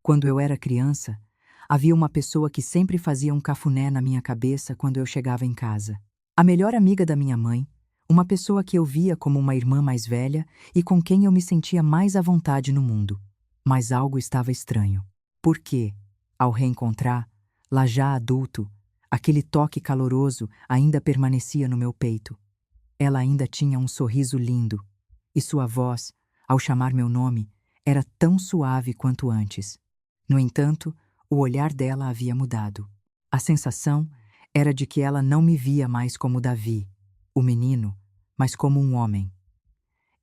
Quando eu era criança, havia uma pessoa que sempre fazia um cafuné na minha cabeça quando eu chegava em casa. A melhor amiga da minha mãe, uma pessoa que eu via como uma irmã mais velha e com quem eu me sentia mais à vontade no mundo. Mas algo estava estranho. Porque, ao reencontrar, lá já adulto, aquele toque caloroso ainda permanecia no meu peito. Ela ainda tinha um sorriso lindo, e sua voz, ao chamar meu nome, era tão suave quanto antes. No entanto, o olhar dela havia mudado. A sensação era de que ela não me via mais como Davi, o menino, mas como um homem.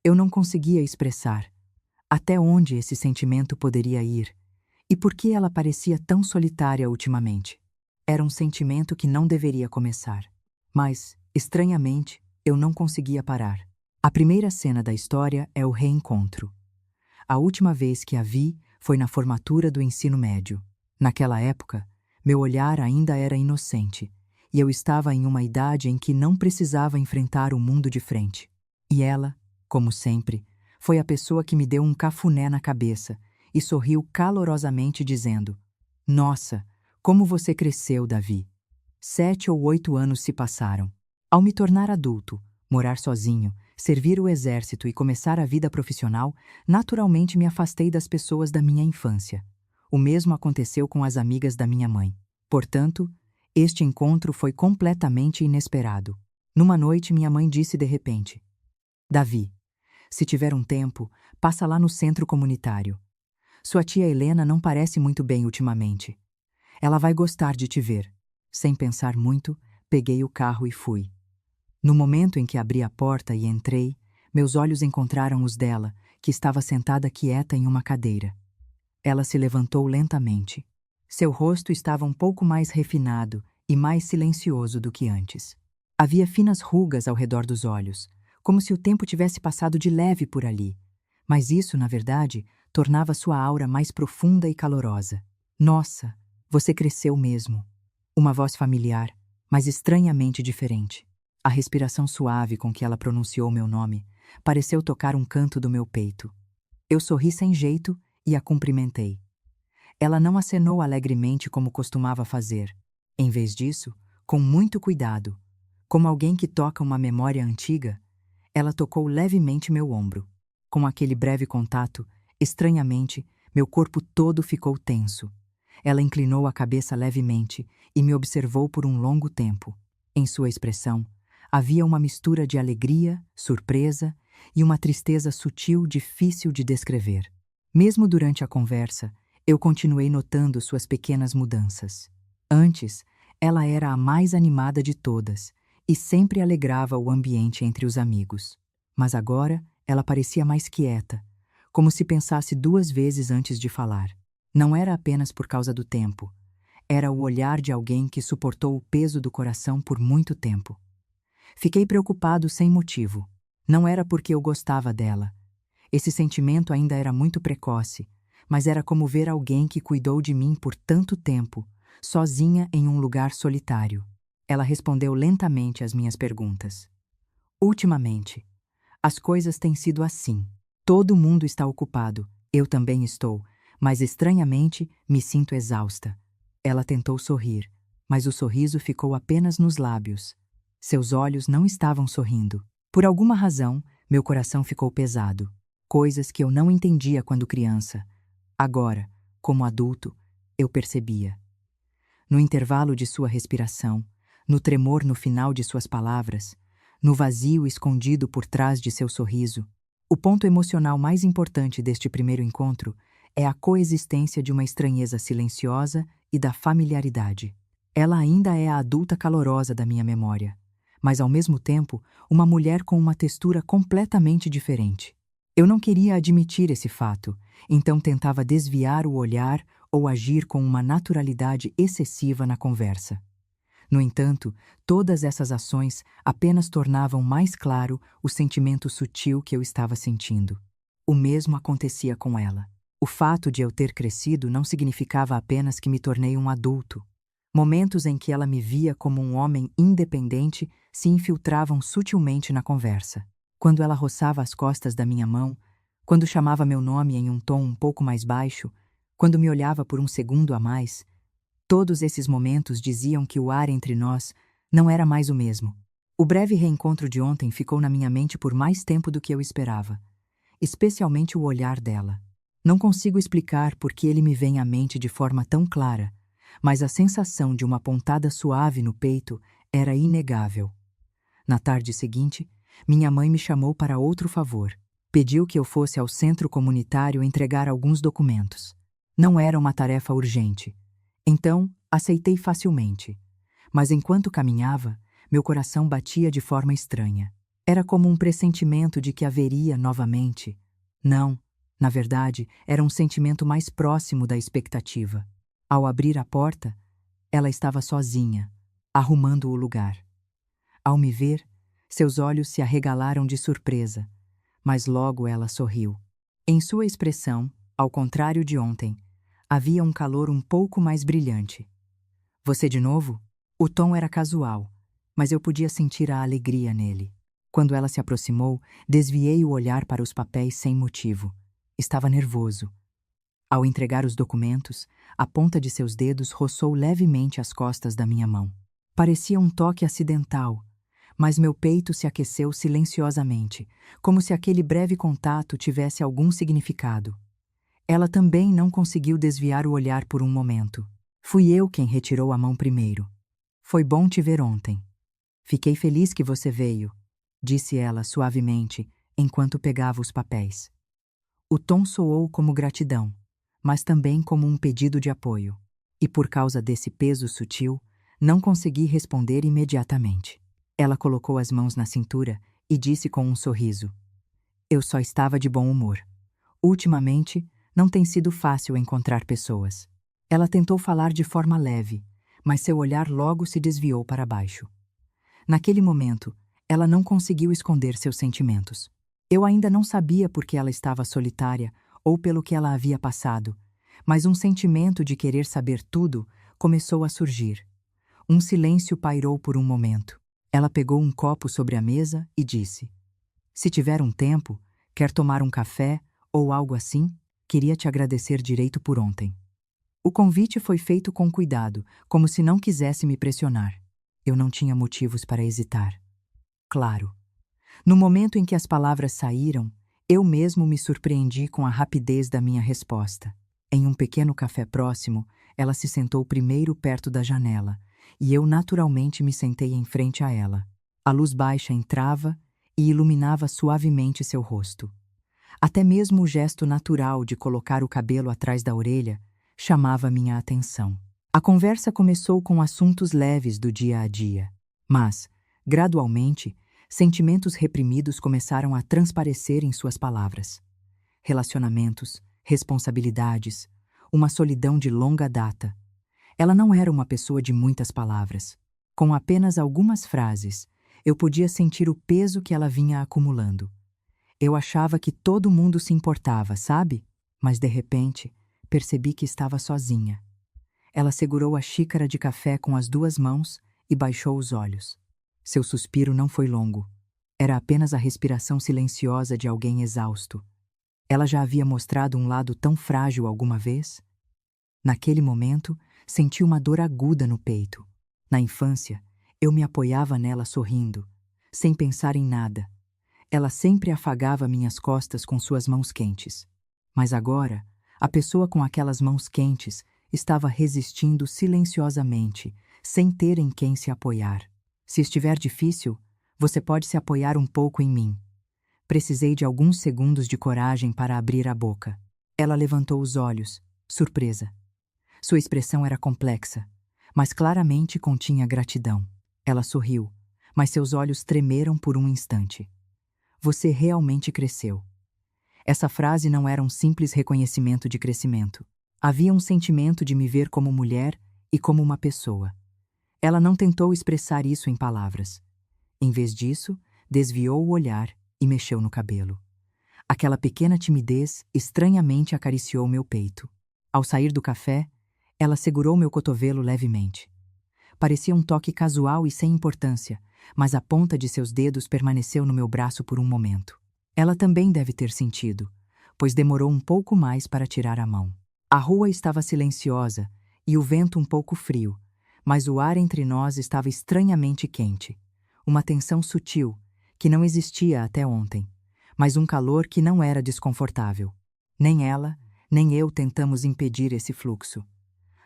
Eu não conseguia expressar até onde esse sentimento poderia ir e por que ela parecia tão solitária ultimamente. Era um sentimento que não deveria começar. Mas, estranhamente, eu não conseguia parar. A primeira cena da história é o reencontro. A última vez que a vi foi na formatura do ensino médio. Naquela época, meu olhar ainda era inocente, e eu estava em uma idade em que não precisava enfrentar o mundo de frente. E ela, como sempre, foi a pessoa que me deu um cafuné na cabeça e sorriu calorosamente dizendo: "Nossa, como você cresceu, Davi." 7 ou 8 anos se passaram. Ao me tornar adulto, morar sozinho, servir o exército e começar a vida profissional, naturalmente me afastei das pessoas da minha infância. O mesmo aconteceu com as amigas da minha mãe. Portanto, este encontro foi completamente inesperado. Numa noite, minha mãe disse de repente: "Davi, se tiver um tempo, passa lá no centro comunitário. Sua tia Helena não parece muito bem ultimamente. Ela vai gostar de te ver." Sem pensar muito, peguei o carro e fui. No momento em que abri a porta e entrei, meus olhos encontraram os dela, que estava sentada quieta em uma cadeira. Ela se levantou lentamente. Seu rosto estava um pouco mais refinado e mais silencioso do que antes. Havia finas rugas ao redor dos olhos, como se o tempo tivesse passado de leve por ali. Mas isso, na verdade, tornava sua aura mais profunda e calorosa. "Nossa, você cresceu mesmo." Uma voz familiar, mas estranhamente diferente. A respiração suave com que ela pronunciou meu nome pareceu tocar um canto do meu peito. Eu sorri sem jeito e a cumprimentei. Ela não acenou alegremente como costumava fazer. Em vez disso, com muito cuidado, como alguém que toca uma memória antiga, ela tocou levemente meu ombro. Com aquele breve contato, estranhamente, meu corpo todo ficou tenso. Ela inclinou a cabeça levemente e me observou por um longo tempo. Em sua expressão, havia uma mistura de alegria, surpresa e uma tristeza sutil difícil de descrever. Mesmo durante a conversa, eu continuei notando suas pequenas mudanças. Antes, ela era a mais animada de todas e sempre alegrava o ambiente entre os amigos. Mas agora, ela parecia mais quieta, como se pensasse 2 vezes antes de falar. Não era apenas por causa do tempo. Era o olhar de alguém que suportou o peso do coração por muito tempo. Fiquei preocupado sem motivo. Não era porque eu gostava dela. Esse sentimento ainda era muito precoce, mas era como ver alguém que cuidou de mim por tanto tempo, sozinha em um lugar solitário. Ela respondeu lentamente às minhas perguntas. "Ultimamente, as coisas têm sido assim. Todo mundo está ocupado, eu também estou, mas estranhamente me sinto exausta." Ela tentou sorrir, mas o sorriso ficou apenas nos lábios. Seus olhos não estavam sorrindo. Por alguma razão, meu coração ficou pesado. Coisas que eu não entendia quando criança. Agora, como adulto, eu percebia. No intervalo de sua respiração, no tremor no final de suas palavras, no vazio escondido por trás de seu sorriso, o ponto emocional mais importante deste primeiro encontro é a coexistência de uma estranheza silenciosa e da familiaridade. Ela ainda é a adulta calorosa da minha memória, mas ao mesmo tempo, uma mulher com uma textura completamente diferente. Eu não queria admitir esse fato, então tentava desviar o olhar ou agir com uma naturalidade excessiva na conversa. No entanto, todas essas ações apenas tornavam mais claro o sentimento sutil que eu estava sentindo. O mesmo acontecia com ela. O fato de eu ter crescido não significava apenas que me tornei um adulto. Momentos em que ela me via como um homem independente se infiltravam sutilmente na conversa. Quando ela roçava as costas da minha mão, quando chamava meu nome em um tom um pouco mais baixo, Quando me olhava por um segundo a mais, todos esses momentos diziam que o ar entre nós não era mais o mesmo. O breve reencontro de ontem ficou na minha mente por mais tempo do que eu esperava, especialmente o olhar dela. Não consigo explicar por que ele me vem à mente de forma tão clara, mas a sensação de uma pontada suave no peito era inegável. Na tarde seguinte, minha mãe me chamou para outro favor. Pediu que eu fosse ao centro comunitário entregar alguns documentos. Não era uma tarefa urgente. Então, aceitei facilmente. Mas enquanto caminhava, meu coração batia de forma estranha. Era como um pressentimento de que haveria novamente. Não, na verdade, era um sentimento mais próximo da expectativa. Ao abrir a porta, ela estava sozinha, arrumando o lugar. Ao me ver, seus olhos se arregalaram de surpresa, mas logo ela sorriu. Em sua expressão, ao contrário de ontem, havia um calor um pouco mais brilhante. Você de novo? O tom era casual, mas eu podia sentir a alegria nele. Quando ela se aproximou, desviei o olhar para os papéis sem motivo. Estava nervoso. Ao entregar os documentos, a ponta de seus dedos roçou levemente as costas da minha mão. Parecia um toque acidental, mas meu peito se aqueceu silenciosamente, como se aquele breve contato tivesse algum significado. Ela também não conseguiu desviar o olhar por um momento. Fui eu quem retirou a mão primeiro. Foi bom te ver ontem. Fiquei feliz que você veio, disse ela suavemente, enquanto pegava os papéis. O tom soou como gratidão, mas também como um pedido de apoio. E por causa desse peso sutil, não consegui responder imediatamente. Ela colocou as mãos na cintura e disse com um sorriso: Eu só estava de bom humor. Ultimamente, não tem sido fácil encontrar pessoas. Ela tentou falar de forma leve, mas seu olhar logo se desviou para baixo. Naquele momento, ela não conseguiu esconder seus sentimentos. Eu ainda não sabia por que ela estava solitária ou pelo que ela havia passado, mas um sentimento de querer saber tudo começou a surgir. Um silêncio pairou por um momento. Ela pegou um copo sobre a mesa e disse: Se tiver um tempo, quer tomar um café ou algo assim? Queria te agradecer direito por ontem. O convite foi feito com cuidado, como se não quisesse me pressionar. Eu não tinha motivos para hesitar. Claro. No momento em que as palavras saíram, eu mesmo me surpreendi com a rapidez da minha resposta. Em um pequeno café próximo, ela se sentou primeiro perto da janela, e eu naturalmente me sentei em frente a ela. A luz baixa entrava e iluminava suavemente seu rosto. Até mesmo o gesto natural de colocar o cabelo atrás da orelha chamava minha atenção. A conversa começou com assuntos leves do dia a dia, mas, gradualmente, sentimentos reprimidos começaram a transparecer em suas palavras. Relacionamentos, responsabilidades, uma solidão de longa data. Ela não era uma pessoa de muitas palavras. Com apenas algumas frases, eu podia sentir o peso que ela vinha acumulando. Eu achava que todo mundo se importava, sabe? Mas, de repente, percebi que estava sozinha. Ela segurou a xícara de café com as duas mãos e baixou os olhos. Seu suspiro não foi longo. Era apenas a respiração silenciosa de alguém exausto. Ela já havia mostrado um lado tão frágil alguma vez? Naquele momento, senti uma dor aguda no peito. Na infância, eu me apoiava nela sorrindo, sem pensar em nada. Ela sempre afagava minhas costas com suas mãos quentes. Mas agora, a pessoa com aquelas mãos quentes estava resistindo silenciosamente, sem ter em quem se apoiar. Se estiver difícil, você pode se apoiar um pouco em mim. Precisei de alguns segundos de coragem para abrir a boca. Ela levantou os olhos, surpresa. Sua expressão era complexa, mas claramente continha gratidão. Ela sorriu, mas seus olhos tremeram por um instante. Você realmente cresceu. Essa frase não era um simples reconhecimento de crescimento. Havia um sentimento de me ver como mulher e como uma pessoa. Ela não tentou expressar isso em palavras. Em vez disso, desviou o olhar e mexeu no cabelo. Aquela pequena timidez estranhamente acariciou meu peito. Ao sair do café, ela segurou meu cotovelo levemente. Parecia um toque casual e sem importância, mas a ponta de seus dedos permaneceu no meu braço por um momento. Ela também deve ter sentido, pois demorou um pouco mais para tirar a mão. A rua estava silenciosa e o vento um pouco frio, mas o ar entre nós estava estranhamente quente. Uma tensão sutil, que não existia até ontem, mas um calor que não era desconfortável. Nem ela, nem eu tentamos impedir esse fluxo.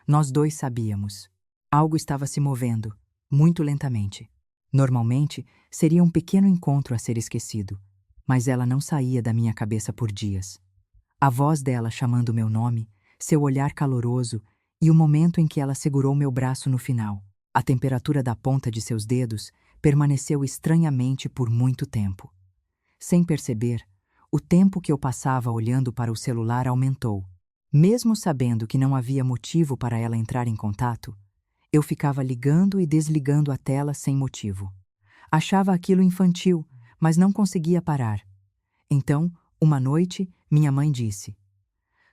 Nós dois sabíamos. Algo estava se movendo, muito lentamente. Normalmente, seria um pequeno encontro a ser esquecido, mas ela não saía da minha cabeça por dias. A voz dela chamando meu nome, seu olhar caloroso e o momento em que ela segurou meu braço no final. A temperatura da ponta de seus dedos permaneceu estranhamente por muito tempo. Sem perceber, o tempo que eu passava olhando para o celular aumentou. Mesmo sabendo que não havia motivo para ela entrar em contato, eu ficava ligando e desligando a tela sem motivo. Achava aquilo infantil, mas não conseguia parar. Então, uma noite, minha mãe disse: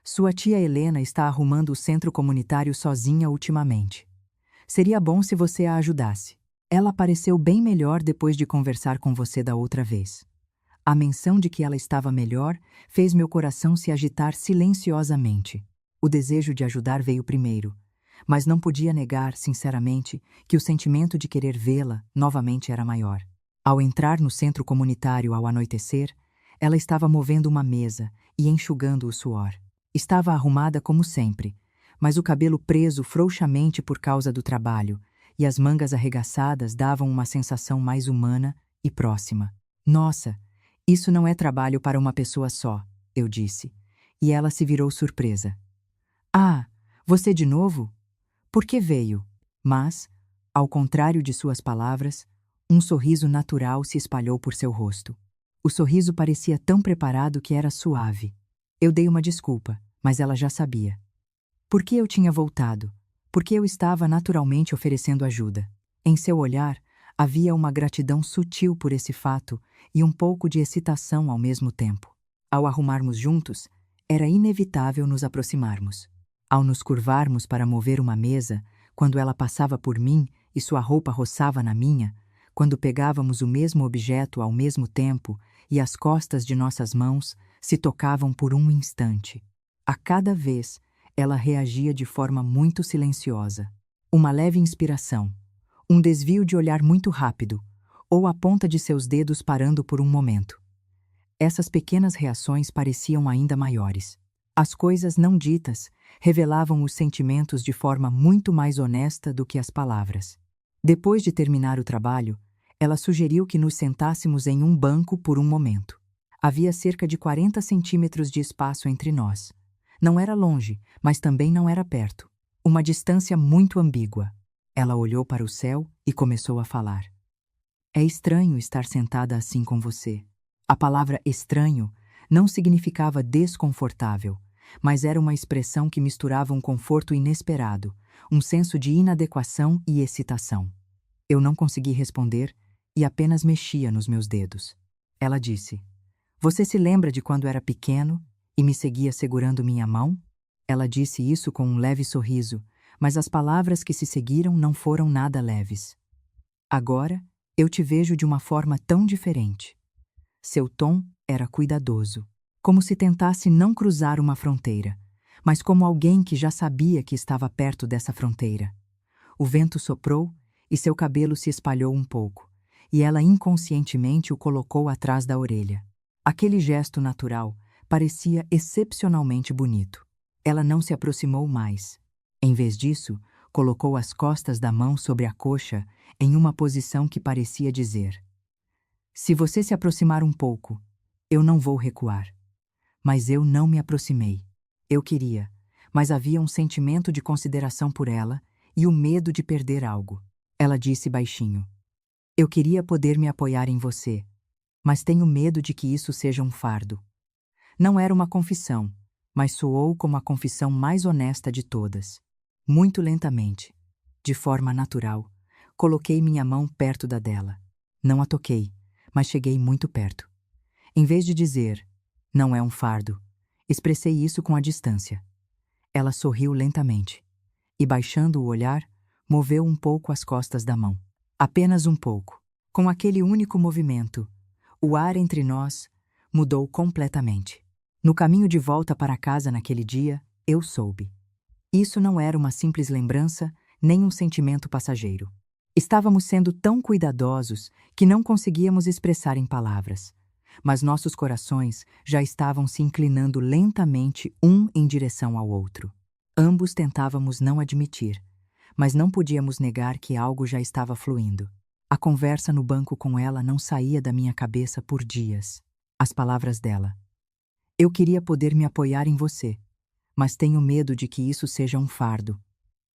"Sua tia Helena está arrumando o centro comunitário sozinha ultimamente. Seria bom se você a ajudasse. Ela pareceu bem melhor depois de conversar com você da outra vez." A menção de que ela estava melhor fez meu coração se agitar silenciosamente. O desejo de ajudar veio primeiro, mas não podia negar, sinceramente, que o sentimento de querer vê-la novamente era maior. Ao entrar no centro comunitário ao anoitecer, ela estava movendo uma mesa e enxugando o suor. Estava arrumada como sempre, mas o cabelo preso frouxamente por causa do trabalho e as mangas arregaçadas davam uma sensação mais humana e próxima. "Nossa, isso não é trabalho para uma pessoa só", eu disse, e ela se virou surpresa. "Ah, você de novo? Por que veio?" Mas, ao contrário de suas palavras, um sorriso natural se espalhou por seu rosto. O sorriso parecia tão preparado que era suave. Eu dei uma desculpa, mas ela já sabia. Por que eu tinha voltado? Porque eu estava naturalmente oferecendo ajuda. Em seu olhar, havia uma gratidão sutil por esse fato e um pouco de excitação ao mesmo tempo. Ao arrumarmos juntos, era inevitável nos aproximarmos. Ao nos curvarmos para mover uma mesa, quando ela passava por mim e sua roupa roçava na minha, quando pegávamos o mesmo objeto ao mesmo tempo e as costas de nossas mãos se tocavam por um instante. A cada vez, ela reagia de forma muito silenciosa. Uma leve inspiração, um desvio de olhar muito rápido, ou a ponta de seus dedos parando por um momento. Essas pequenas reações pareciam ainda maiores. As coisas não ditas revelavam os sentimentos de forma muito mais honesta do que as palavras. Depois de terminar o trabalho, ela sugeriu que nos sentássemos em um banco por um momento. Havia cerca de 40 centímetros de espaço entre nós. Não era longe, mas também não era perto. Uma distância muito ambígua. Ela olhou para o céu e começou a falar. "É estranho estar sentada assim com você." A palavra estranho não significava desconfortável, mas era uma expressão que misturava um conforto inesperado, um senso de inadequação e excitação. Eu não consegui responder e apenas mexia nos meus dedos. Ela disse: "Você se lembra de quando era pequeno e me seguia segurando minha mão?" Ela disse isso com um leve sorriso, mas as palavras que se seguiram não foram nada leves. "Agora, eu te vejo de uma forma tão diferente." Seu tom era cuidadoso, como se tentasse não cruzar uma fronteira, mas como alguém que já sabia que estava perto dessa fronteira. O vento soprou e seu cabelo se espalhou um pouco, e ela inconscientemente o colocou atrás da orelha. Aquele gesto natural parecia excepcionalmente bonito. Ela não se aproximou mais. Em vez disso, colocou as costas da mão sobre a coxa em uma posição que parecia dizer: "Se você se aproximar um pouco, eu não vou recuar." Mas eu não me aproximei. Eu queria, mas havia um sentimento de consideração por ela e o medo de perder algo. Ela disse baixinho: "Eu queria poder me apoiar em você, mas tenho medo de que isso seja um fardo." Não era uma confissão, mas soou como a confissão mais honesta de todas. Muito lentamente, de forma natural, coloquei minha mão perto da dela. Não a toquei, mas cheguei muito perto. Em vez de dizer, "Não é um fardo", expressei isso com a distância. Ela sorriu lentamente e, baixando o olhar, moveu um pouco as costas da mão. Apenas um pouco. Com aquele único movimento, o ar entre nós mudou completamente. No caminho de volta para casa naquele dia, Eu soube. Isso não era uma simples lembrança, nem um sentimento passageiro. Estávamos sendo tão cuidadosos que não conseguíamos expressar em palavras. Mas nossos corações já estavam se inclinando lentamente um em direção ao outro. Ambos tentávamos não admitir, mas não podíamos negar que algo já estava fluindo. A conversa no banco com ela não saía da minha cabeça por dias. As palavras dela: "Eu queria poder me apoiar em você, mas tenho medo de que isso seja um fardo."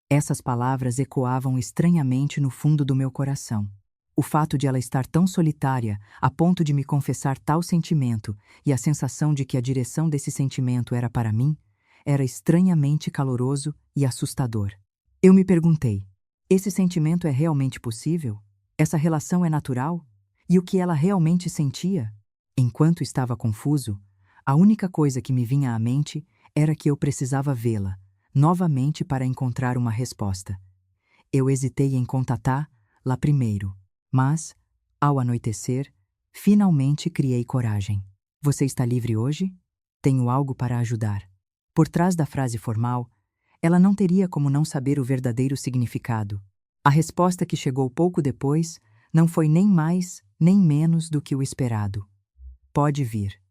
Essas palavras ecoavam estranhamente no fundo do meu coração. O fato de ela estar tão solitária a ponto de me confessar tal sentimento e a sensação de que a direção desse sentimento era para mim, era estranhamente caloroso e assustador. Eu me perguntei: esse sentimento é realmente possível? Essa relação é natural? E o que ela realmente sentia? Enquanto estava confuso, a única coisa que me vinha à mente era que eu precisava vê-la novamente para encontrar uma resposta. Eu hesitei em contatá-la primeiro, mas, ao anoitecer, finalmente criei coragem. "Você está livre hoje? Tenho algo para ajudar." Por trás da frase formal, ela não teria como não saber o verdadeiro significado. A resposta que chegou pouco depois não foi nem mais nem menos do que o esperado: "Pode vir."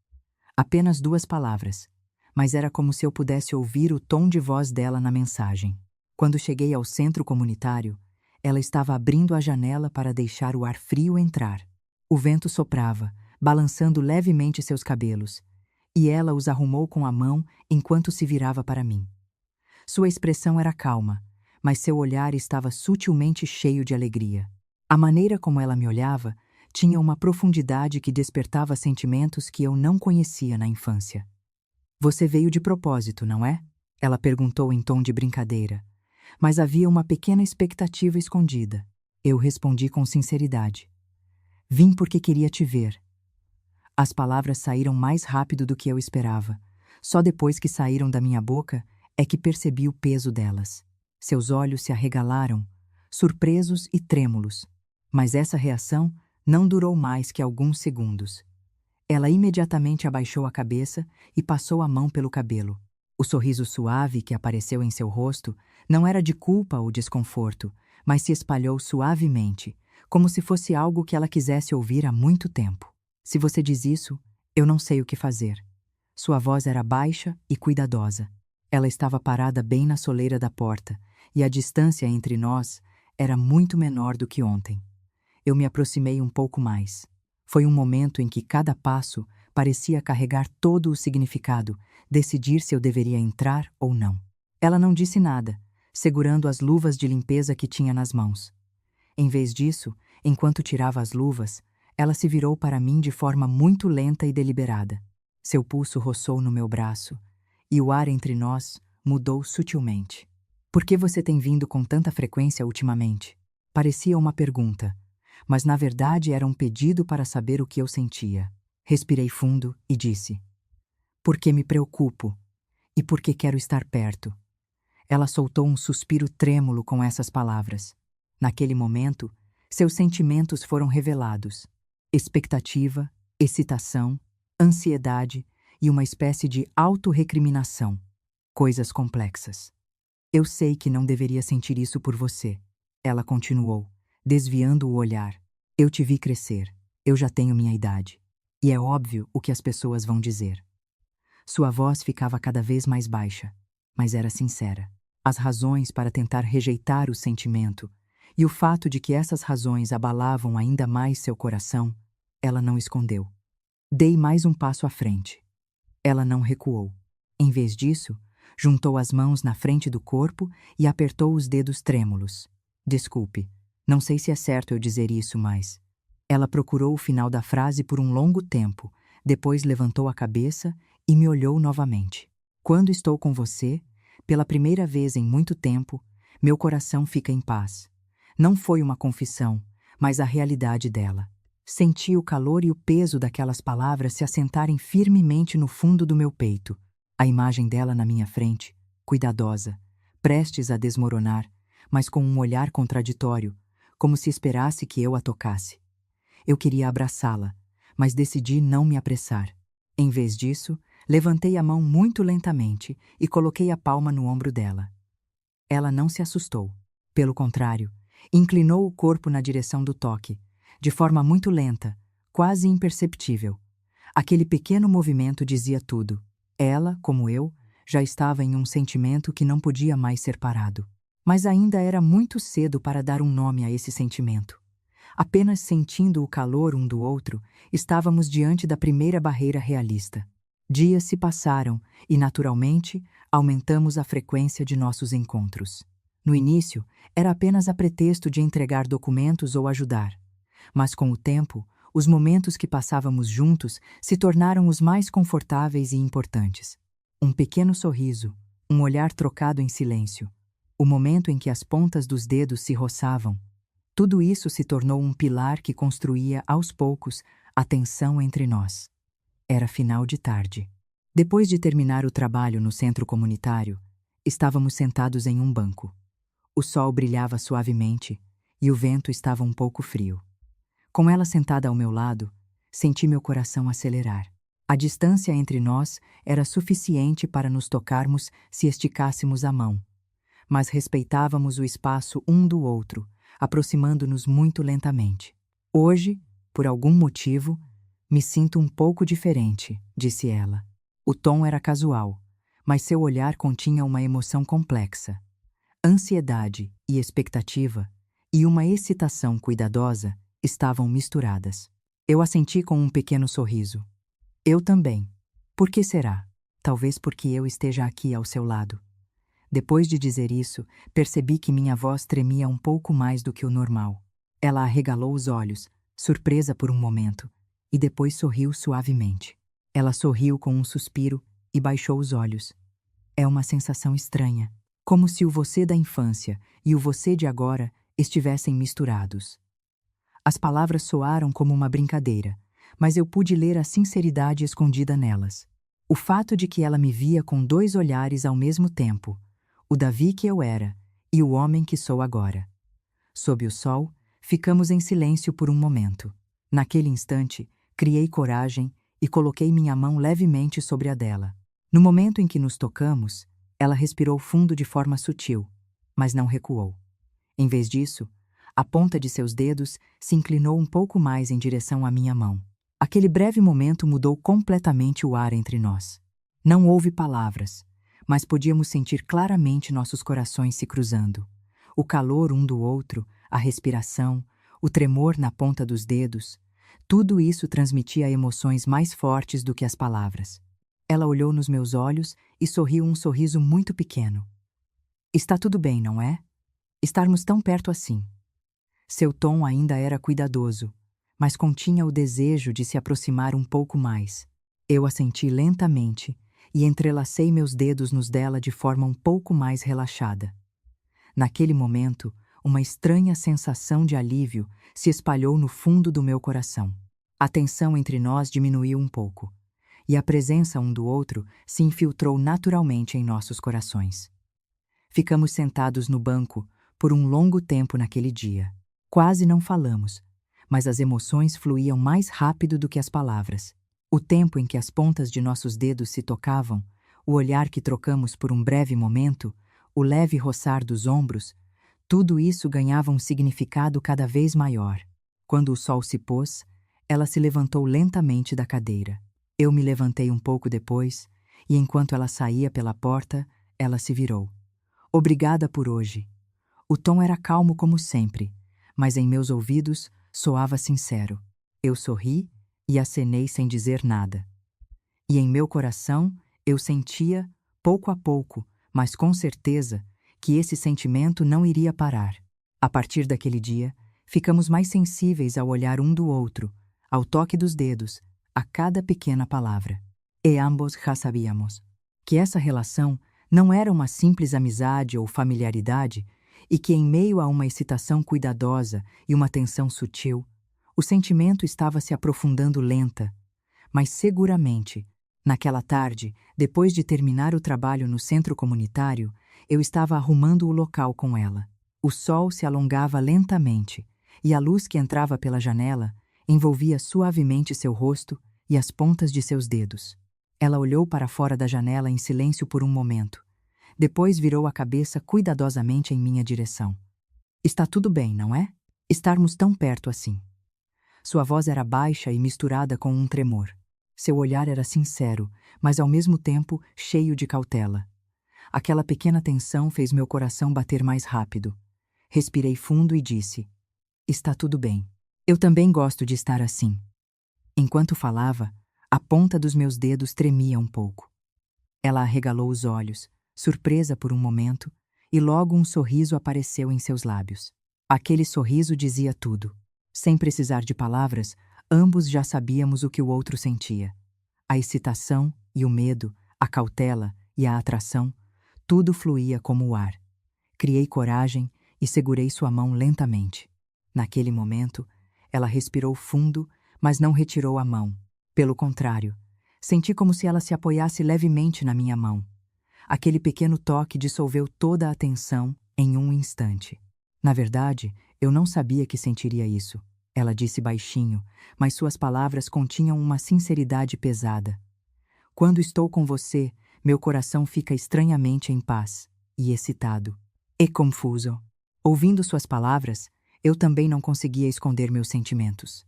Apenas 2 palavras, mas era como se eu pudesse ouvir o tom de voz dela na mensagem. Quando cheguei ao centro comunitário, ela estava abrindo a janela para deixar o ar frio entrar. O vento soprava, balançando levemente seus cabelos, e ela os arrumou com a mão enquanto se virava para mim. Sua expressão era calma, mas seu olhar estava sutilmente cheio de alegria. A maneira como ela me olhava tinha uma profundidade que despertava sentimentos que eu não conhecia na infância. "Você veio de propósito, não é?" ela perguntou em tom de brincadeira, mas havia uma pequena expectativa escondida. Eu respondi com sinceridade: "Vim porque queria te ver." As palavras saíram mais rápido do que eu esperava. Só depois que saíram da minha boca é que percebi o peso delas. Seus olhos se arregalaram, surpresos e trêmulos. Mas essa reação não durou mais que alguns segundos. Ela imediatamente abaixou a cabeça e passou a mão pelo cabelo. O sorriso suave que apareceu em seu rosto não era de culpa ou desconforto, mas se espalhou suavemente, como se fosse algo que ela quisesse ouvir há muito tempo. "Se você diz isso, eu não sei o que fazer." Sua voz era baixa e cuidadosa. Ela estava parada bem na soleira da porta, e a distância entre nós era muito menor do que ontem. Eu me aproximei um pouco mais. Foi um momento em que cada passo parecia carregar todo o significado, decidir se eu deveria entrar ou não. Ela não disse nada, segurando as luvas de limpeza que tinha nas mãos. Em vez disso, enquanto tirava as luvas, ela se virou para mim de forma muito lenta e deliberada. Seu pulso roçou no meu braço, e o ar entre nós mudou sutilmente. "Por que você tem vindo com tanta frequência ultimamente?" Parecia uma pergunta, mas na verdade era um pedido para saber o que eu sentia. Respirei fundo e disse: "Porque me preocupo e porque quero estar perto." Ela soltou um suspiro trêmulo com essas palavras. Naquele momento, seus sentimentos foram revelados: expectativa, excitação, ansiedade e uma espécie de autorrecriminação. Coisas complexas. "Eu sei que não deveria sentir isso por você," ela continuou, desviando o olhar. "Eu te vi crescer. Eu já tenho minha idade. E é óbvio o que as pessoas vão dizer." Sua voz ficava cada vez mais baixa, mas era sincera. As razões para tentar rejeitar o sentimento e o fato de que essas razões abalavam ainda mais seu coração, ela não escondeu. Dei mais um passo à frente. Ela não recuou. Em vez disso, juntou as mãos na frente do corpo e apertou os dedos trêmulos. "Desculpe, não sei se é certo eu dizer isso, mas..." Ela procurou o final da frase por um longo tempo, depois levantou a cabeça e me olhou novamente. "Quando estou com você, pela primeira vez em muito tempo, meu coração fica em paz." Não foi uma confissão, mas a realidade dela. Senti o calor e o peso daquelas palavras se assentarem firmemente no fundo do meu peito. A imagem dela na minha frente, cuidadosa, prestes a desmoronar, mas com um olhar contraditório, como se esperasse que eu a tocasse. Eu queria abraçá-la, mas decidi não me apressar. Em vez disso, Levantei a mão muito lentamente e coloquei a palma no ombro dela. Ela não se assustou. Pelo contrário, inclinou o corpo na direção do toque, de forma muito lenta, quase imperceptível. Aquele pequeno movimento dizia tudo. Ela, como eu, já estava em um sentimento que não podia mais ser parado. Mas ainda era muito cedo para dar um nome a esse sentimento. Apenas sentindo o calor um do outro, estávamos diante da primeira barreira realista. Dias se passaram e, naturalmente, aumentamos a frequência de nossos encontros. No início, era apenas a pretexto de entregar documentos ou ajudar. Mas com o tempo, os momentos que passávamos juntos se tornaram os mais confortáveis e importantes. Um pequeno sorriso, um olhar trocado em silêncio, o momento em que as pontas dos dedos se roçavam, tudo isso se tornou um pilar que construía, aos poucos, a tensão entre nós. Era final de tarde. Depois de terminar o trabalho no centro comunitário, estávamos sentados em um banco. O sol brilhava suavemente e o vento estava um pouco frio. Com ela sentada ao meu lado, senti meu coração acelerar. A distância entre nós era suficiente para nos tocarmos se esticássemos a mão, mas respeitávamos o espaço um do outro, aproximando-nos muito lentamente. Hoje, por algum motivo, me sinto um pouco diferente, disse ela. O tom era casual, mas seu olhar continha uma emoção complexa. Ansiedade e expectativa, e uma excitação cuidadosa, estavam misturadas. Eu assenti com um pequeno sorriso. Eu também. Por que será? Talvez porque eu esteja aqui ao seu lado. Depois de dizer isso, percebi que minha voz tremia um pouco mais do que o normal. Ela arregalou os olhos, surpresa por um momento, e depois sorriu suavemente. Ela sorriu com um suspiro e baixou os olhos. É uma sensação estranha, como se o você da infância e o você de agora estivessem misturados. As palavras soaram como uma brincadeira, mas eu pude ler a sinceridade escondida nelas. O fato de que ela me via com dois olhares ao mesmo tempo, o Davi que eu era e o homem que sou agora. Sob o sol, ficamos em silêncio por um momento. Naquele instante, criei coragem e coloquei minha mão levemente sobre a dela. No momento em que nos tocamos, ela respirou fundo de forma sutil, mas não recuou. Em vez disso, a ponta de seus dedos se inclinou um pouco mais em direção à minha mão. Aquele breve momento mudou completamente o ar entre nós. Não houve palavras, mas podíamos sentir claramente nossos corações se cruzando. O calor um do outro, a respiração, o tremor na ponta dos dedos, tudo isso transmitia emoções mais fortes do que as palavras. Ela olhou nos meus olhos e sorriu um sorriso muito pequeno. Está tudo bem, não é? Estarmos tão perto assim. Seu tom ainda era cuidadoso, mas continha o desejo de se aproximar um pouco mais. Eu assenti lentamente e entrelacei meus dedos nos dela de forma um pouco mais relaxada. Naquele momento, uma estranha sensação de alívio se espalhou no fundo do meu coração. A tensão entre nós diminuiu um pouco, e a presença um do outro se infiltrou naturalmente em nossos corações. Ficamos sentados no banco por um longo tempo naquele dia. Quase não falamos, mas as emoções fluíam mais rápido do que as palavras. O tempo em que as pontas de nossos dedos se tocavam, o olhar que trocamos por um breve momento, o leve roçar dos ombros, tudo isso ganhava um significado cada vez maior. Quando o sol se pôs, ela se levantou lentamente da cadeira. Eu me levantei um pouco depois, e enquanto ela saía pela porta, ela se virou. Obrigada por hoje. O tom era calmo como sempre, mas em meus ouvidos soava sincero. Eu sorri e acenei sem dizer nada. E em meu coração eu sentia, pouco a pouco, mas com certeza, que esse sentimento não iria parar. A partir daquele dia, ficamos mais sensíveis ao olhar um do outro, ao toque dos dedos, a cada pequena palavra. E ambos já sabíamos que essa relação não era uma simples amizade ou familiaridade e que, em meio a uma excitação cuidadosa e uma tensão sutil, o sentimento estava se aprofundando lenta, mas seguramente. Naquela tarde, depois de terminar o trabalho no centro comunitário, eu estava arrumando o local com ela. O sol se alongava lentamente, e a luz que entrava pela janela envolvia suavemente seu rosto e as pontas de seus dedos. Ela olhou para fora da janela em silêncio por um momento. Depois virou a cabeça cuidadosamente em minha direção. Está tudo bem, não é? Estarmos tão perto assim. Sua voz era baixa e misturada com um tremor. Seu olhar era sincero, mas ao mesmo tempo cheio de cautela. Aquela pequena tensão fez meu coração bater mais rápido. Respirei fundo e disse: Está tudo bem. Eu também gosto de estar assim. Enquanto falava, a ponta dos meus dedos tremia um pouco. Ela arregalou os olhos, surpresa por um momento, e logo um sorriso apareceu em seus lábios. Aquele sorriso dizia tudo. Sem precisar de palavras, ambos já sabíamos o que o outro sentia. A excitação e o medo, a cautela e a atração, tudo fluía como o ar. Criei coragem e segurei sua mão lentamente. Naquele momento, ela respirou fundo, mas não retirou a mão. Pelo contrário, senti como se ela se apoiasse levemente na minha mão. Aquele pequeno toque dissolveu toda a tensão em um instante. Na verdade, eu não sabia que sentiria isso. Ela disse baixinho, mas suas palavras continham uma sinceridade pesada. Quando estou com você, meu coração fica estranhamente em paz e excitado. E confuso. Ouvindo suas palavras, eu também não conseguia esconder meus sentimentos.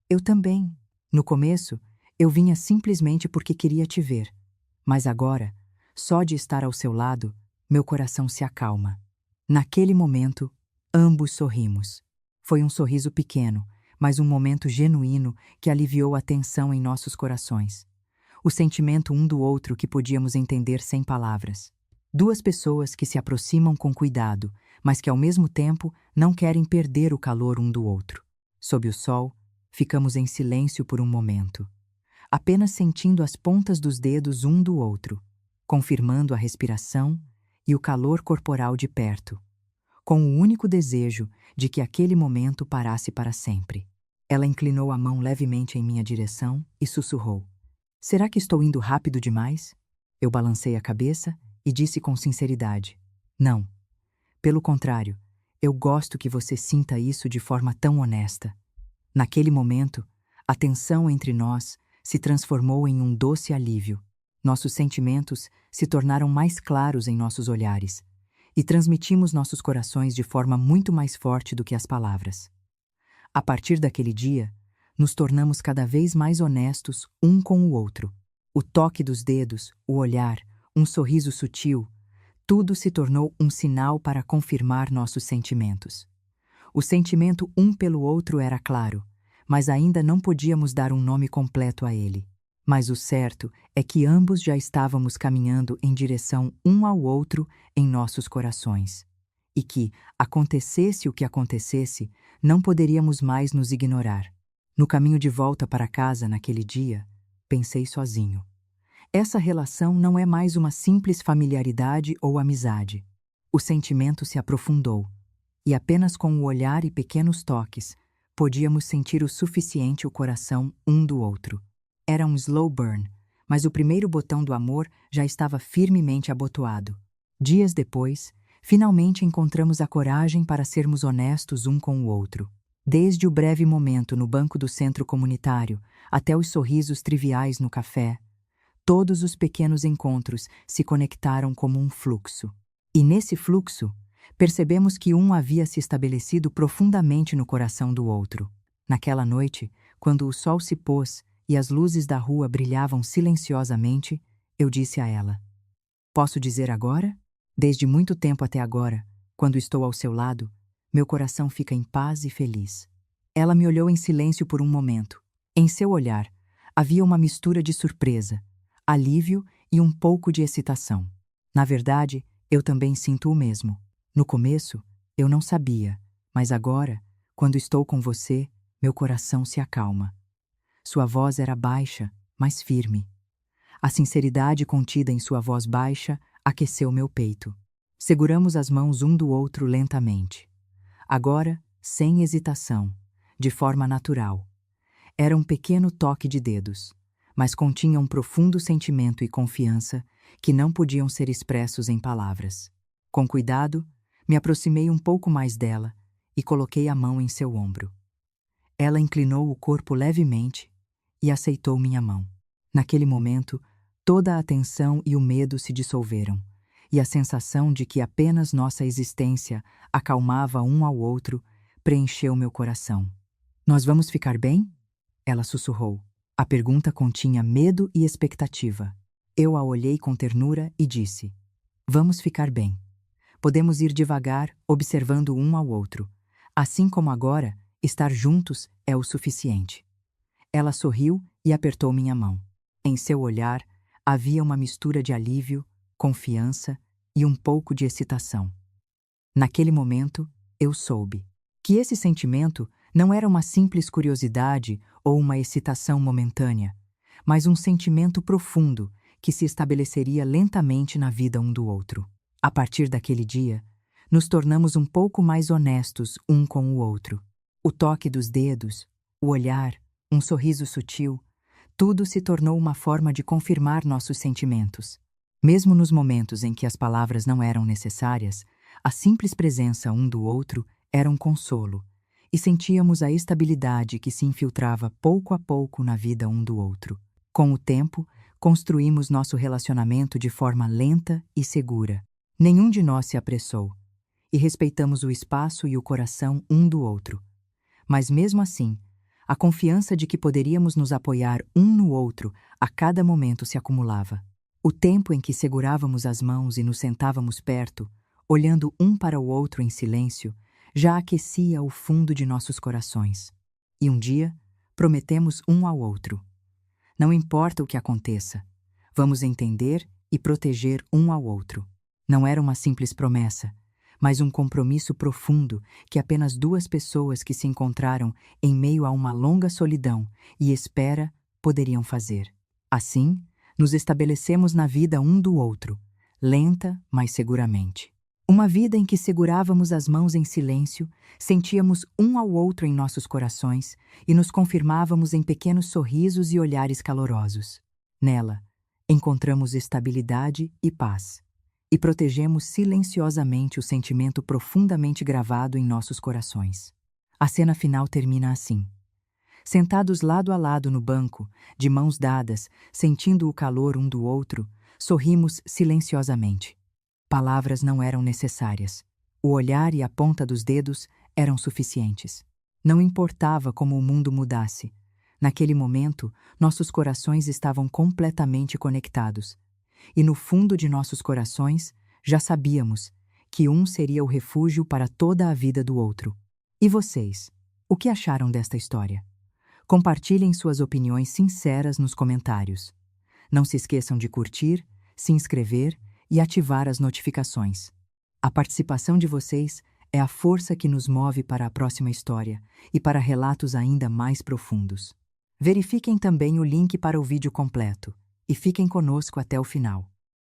Eu também. No começo, eu vinha simplesmente porque queria te ver. Mas agora, só de estar ao seu lado, meu coração se acalma. Naquele momento, ambos sorrimos. Foi um sorriso pequeno, mas um momento genuíno que aliviou a tensão em nossos corações. O sentimento um do outro que podíamos entender sem palavras. Duas pessoas que se aproximam com cuidado, mas que ao mesmo tempo não querem perder o calor um do outro. Sob o sol, ficamos em silêncio por um momento, apenas sentindo as pontas dos dedos um do outro, confirmando a respiração e o calor corporal de perto, com o único desejo de que aquele momento parasse para sempre. Ela inclinou a mão levemente em minha direção e sussurrou: Será que estou indo rápido demais? Eu balancei a cabeça e disse com sinceridade: Não. Pelo contrário, eu gosto que você sinta isso de forma tão honesta. Naquele momento, a tensão entre nós se transformou em um doce alívio. Nossos sentimentos se tornaram mais claros em nossos olhares e transmitimos nossos corações de forma muito mais forte do que as palavras. A partir daquele dia, nos tornamos cada vez mais honestos um com o outro. O toque dos dedos, o olhar, um sorriso sutil, tudo se tornou um sinal para confirmar nossos sentimentos. O sentimento um pelo outro era claro, mas ainda não podíamos dar um nome completo a ele. Mas o certo é que ambos já estávamos caminhando em direção um ao outro em nossos corações. E que, acontecesse o que acontecesse, não poderíamos mais nos ignorar. No caminho de volta para casa naquele dia, pensei sozinho. Essa relação não é mais uma simples familiaridade ou amizade. O sentimento se aprofundou, e apenas com o olhar e pequenos toques, podíamos sentir o suficiente o coração um do outro. Era um slow burn, mas o primeiro botão do amor já estava firmemente abotoado. Dias depois, finalmente encontramos a coragem para sermos honestos um com o outro. Desde o breve momento no banco do centro comunitário até os sorrisos triviais no café, todos os pequenos encontros se conectaram como um fluxo. E nesse fluxo, percebemos que um havia se estabelecido profundamente no coração do outro. Naquela noite, quando o sol se pôs e as luzes da rua brilhavam silenciosamente, eu disse a ela: Posso dizer agora? Desde muito tempo até agora, quando estou ao seu lado, meu coração fica em paz e feliz. Ela me olhou em silêncio por um momento. Em seu olhar, havia uma mistura de surpresa, alívio e um pouco de excitação. Na verdade, eu também sinto o mesmo. No começo, eu não sabia, mas agora, quando estou com você, meu coração se acalma. Sua voz era baixa, mas firme. A sinceridade contida em sua voz baixa aqueceu meu peito. Seguramos as mãos um do outro lentamente. Agora, sem hesitação, de forma natural. Era um pequeno toque de dedos, mas continha um profundo sentimento e confiança que não podiam ser expressos em palavras. Com cuidado, me aproximei um pouco mais dela e coloquei a mão em seu ombro. Ela inclinou o corpo levemente e aceitou minha mão. Naquele momento, Toda a tensão e o medo se dissolveram, e a sensação de que apenas nossa existência acalmava um ao outro preencheu meu coração. Nós vamos ficar bem? Ela sussurrou. A pergunta continha medo e expectativa. Eu a olhei com ternura e disse: vamos ficar bem. Podemos ir devagar, observando um ao outro. Assim como agora, estar juntos é o suficiente. Ela sorriu e apertou minha mão. Em seu olhar havia uma mistura de alívio, confiança e um pouco de excitação. Naquele momento, eu soube que esse sentimento não era uma simples curiosidade ou uma excitação momentânea, mas um sentimento profundo que se estabeleceria lentamente na vida um do outro. A partir daquele dia, nos tornamos um pouco mais honestos um com o outro. O toque dos dedos, o olhar, um sorriso sutil, tudo se tornou uma forma de confirmar nossos sentimentos. Mesmo nos momentos em que as palavras não eram necessárias, a simples presença um do outro era um consolo, e sentíamos a estabilidade que se infiltrava pouco a pouco na vida um do outro. Com o tempo, construímos nosso relacionamento de forma lenta e segura. Nenhum de nós se apressou, e respeitamos o espaço e o coração um do outro. Mas mesmo assim, a confiança de que poderíamos nos apoiar um no outro a cada momento se acumulava. O tempo em que segurávamos as mãos e nos sentávamos perto, olhando um para o outro em silêncio, já aquecia o fundo de nossos corações. E um dia, prometemos um ao outro: não importa o que aconteça, vamos entender e proteger um ao outro. Não era uma simples promessa, mas um compromisso profundo que apenas duas pessoas que se encontraram em meio a uma longa solidão e espera poderiam fazer. Assim, nos estabelecemos na vida um do outro, lenta, mas seguramente. Uma vida em que segurávamos as mãos em silêncio, sentíamos um ao outro em nossos corações e nos confirmávamos em pequenos sorrisos e olhares calorosos. Nela, encontramos estabilidade e paz, e protegemos silenciosamente o sentimento profundamente gravado em nossos corações. A cena final termina assim. Sentados lado a lado no banco, de mãos dadas, sentindo o calor um do outro, sorrimos silenciosamente. Palavras não eram necessárias. O olhar e a ponta dos dedos eram suficientes. Não importava como o mundo mudasse. Naquele momento, nossos corações estavam completamente conectados. E no fundo de nossos corações, já sabíamos que um seria o refúgio para toda a vida do outro. E vocês, o que acharam desta história? Compartilhem suas opiniões sinceras nos comentários. Não se esqueçam de curtir, se inscrever e ativar as notificações. A participação de vocês é a força que nos move para a próxima história e para relatos ainda mais profundos. Verifiquem também o link para o vídeo completo e fiquem conosco até o final.